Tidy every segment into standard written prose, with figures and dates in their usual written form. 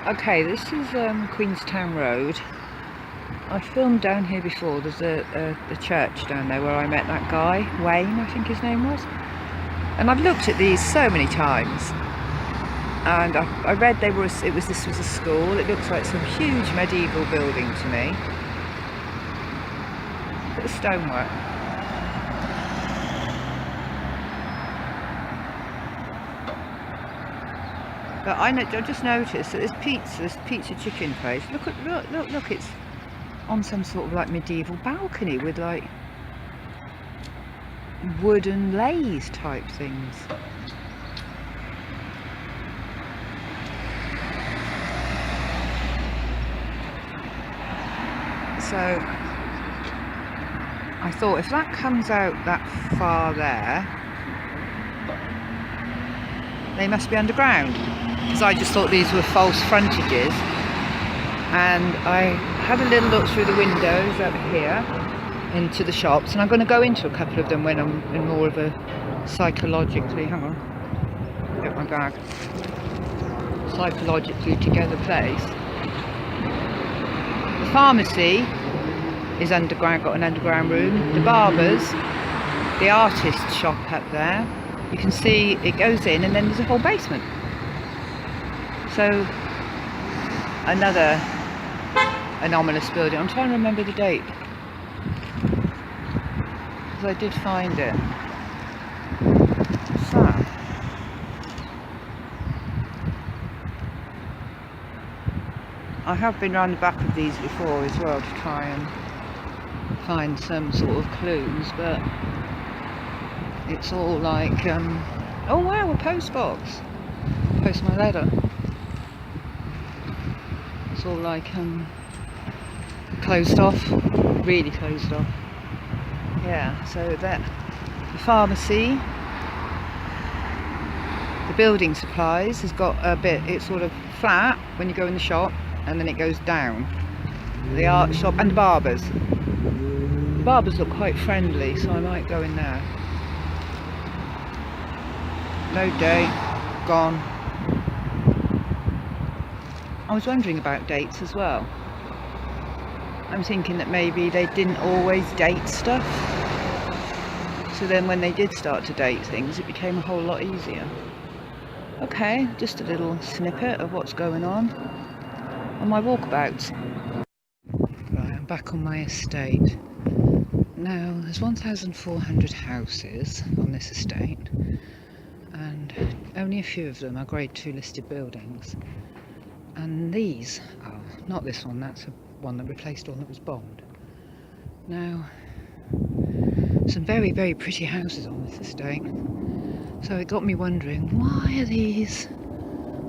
Okay, this is Queenstown Road. I filmed down here before. There's a church down there where I met that guy, Wayne, I think his name was. And I've looked at these so many times. And I read this was a school. It looks like some huge medieval building to me. Bit of stonework. But I just noticed that this pizza chicken place. Look! It's on some sort of like medieval balcony with like wooden laths type things. So I thought if that comes out that far there, they must be underground, because I just thought these were false frontages. And I had a little look through the windows up here into the shops, and I'm going to go into a couple of them when I'm in more of a psychologically, hang on, get my bag, psychologically together place. The pharmacy is underground, got an underground room. The barbers, the artist shop up there, you can see it goes in and then there's a whole basement. So another anomalous building. I'm trying to remember the date, because I did find it. So I have been around the back of these before as well to try and find some sort of clues, but it's all like oh wow, a post box, post my letter. It's all like closed off, really closed off. Yeah, so that the pharmacy, the building supplies has got a bit, it's sort of flat when you go in the shop, and then it goes down. The art shop and the barbers. The barbers look quite friendly, so I might go in there. No date, gone. I was wondering about dates as well. I'm thinking that maybe they didn't always date stuff, so then when they did start to date things, it became a whole lot easier. Okay, just a little snippet of what's going on my walkabouts. Right, I'm back on my estate. Now, there's 1,400 houses on this estate, and only a few of them are grade 2 listed buildings. And these, oh, not this one, that's one that replaced one that was bombed. Now, some very, very pretty houses on this estate. So it got me wondering, why are these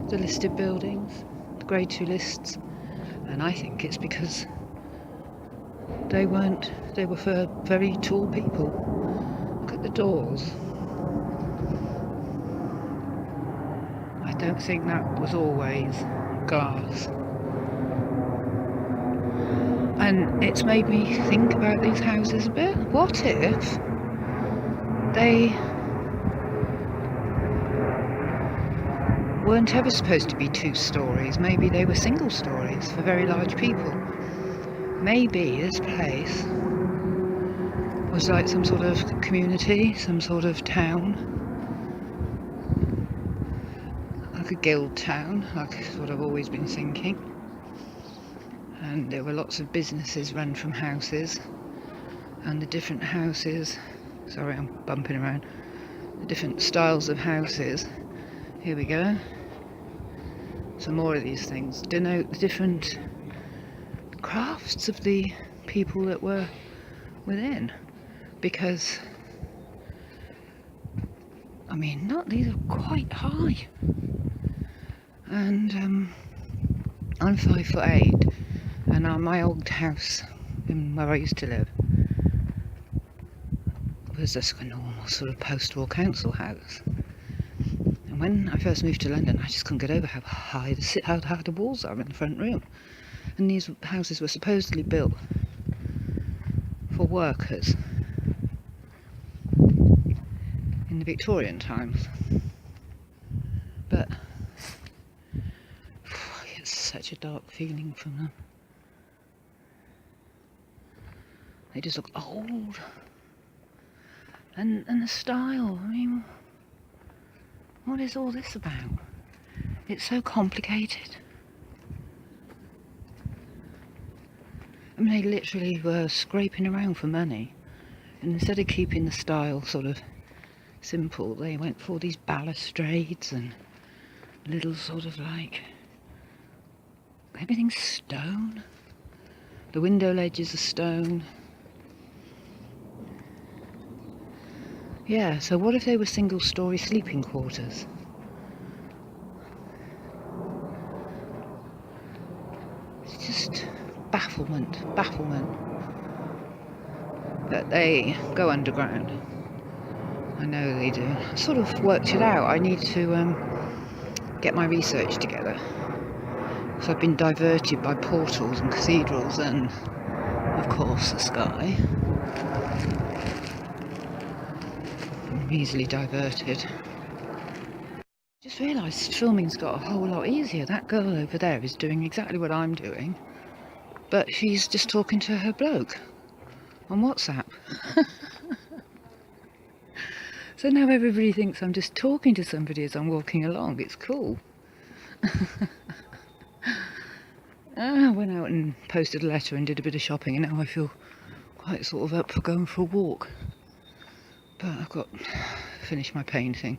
the listed buildings, the grade 2 lists? And I think it's because they were for very tall people. Look at the doors. I don't think that was always glass. And it's made me think about these houses a bit. What if they weren't ever supposed to be 2 stories? Maybe they were single stories for very large people. Maybe this place was like some sort of community, some sort of town, like a guild town, like what I've always been thinking. And there were lots of businesses run from houses, and the different houses, sorry I'm bumping around, the different styles of houses, here we go, some more of these things, denote the different crafts of the people that were within. Because, I mean, these are quite high, and I'm 5'8", and my old house where I used to live was just a normal sort of post-war council house. And when I first moved to London, I just couldn't get over how high the walls are in the front room. And these houses were supposedly built for workers in the Victorian times. But it's such a dark feeling from them. They just look old. And the style, I mean, what is all this about? It's so complicated. I mean, they literally were scraping around for money. And instead of keeping the style sort of simple, they went for these balustrades and little sort of like... everything's stone. The window ledges are stone. Yeah, so what if they were single-storey sleeping quarters? It's just bafflement. But they go underground. I know they do. I sort of worked it out. I need to get my research together. So I've been diverted by portals and cathedrals and, of course, the sky. I'm easily diverted. Just realised filming's got a whole lot easier. That girl over there is doing exactly what I'm doing, but she's just talking to her bloke on WhatsApp. So now everybody thinks I'm just talking to somebody as I'm walking along. It's cool. I went out and posted a letter and did a bit of shopping, and now I feel quite sort of up for going for a walk. But I've got to finish my painting.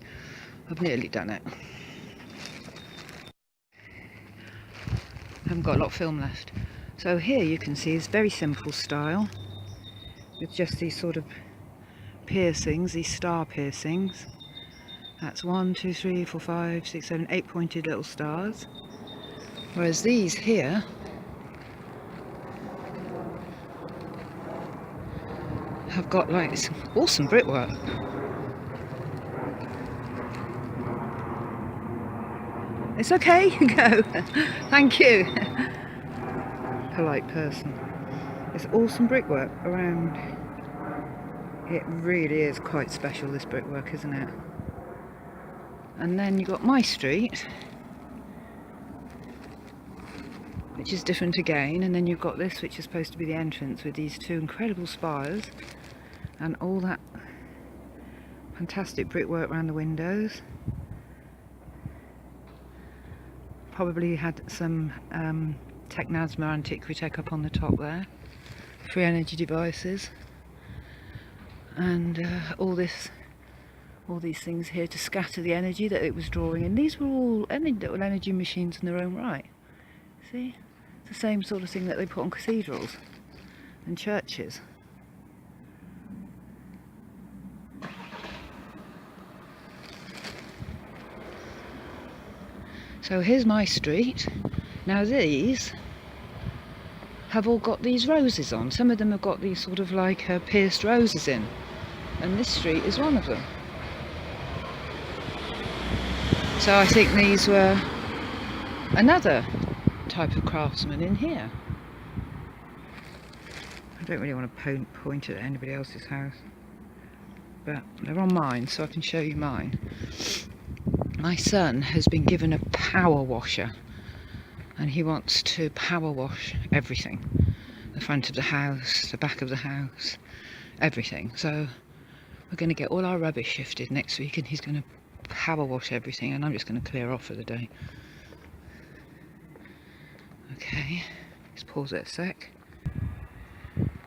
I've nearly done it. I haven't got a lot of film left. So here you can see it's very simple style, with just these sort of piercings, these star piercings. That's 1, 2, 3, 4, 5, 6, 7, 8 pointed little stars. Whereas these here have got like some awesome brickwork. It's okay, go. Thank you. Polite person. It's awesome brickwork around. It really is quite special, this brickwork, isn't it? And then you've got my street, which is different again, and then you've got this, which is supposed to be the entrance, with these two incredible spires and all that fantastic brickwork around the windows. Probably had some Technasma Antiquitech up on the top there, free energy devices, and all these things here to scatter the energy that it was drawing in. These were all little energy machines in their own right. See? It's the same sort of thing that they put on cathedrals and churches. So here's my street. Now these have all got these roses on. Some of them have got these sort of like pierced roses in. And this street is one of them. So I think these were another type of craftsman in here. I don't really want to point at anybody else's house, but they're on mine, so I can show you mine. My son has been given a power washer, and he wants to power wash everything. The front of the house, the back of the house, everything. So we're going to get all our rubbish shifted next week, and he's going to power wash everything, and I'm just going to clear off for the day. Okay, let's pause it a sec.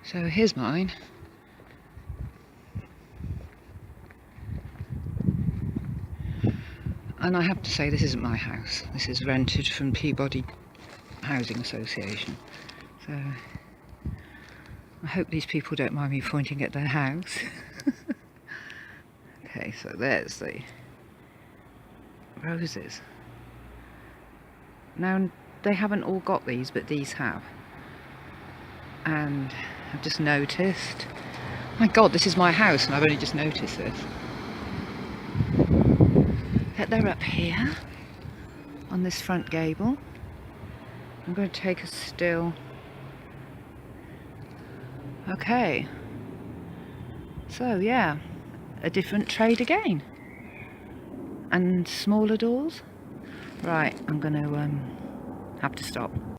So here's mine. And I have to say, this isn't my house. This is rented from Peabody Housing Association. So I hope these people don't mind me pointing at their house. Okay, so there's the roses. Now, they haven't all got these, but these have. And I've just noticed, my God, this is my house, and I've only just noticed this, that they're up here on this front gable. I'm going to take a still. Okay, so yeah, a different trade again, and smaller doors. Right, I'm going to have to stop.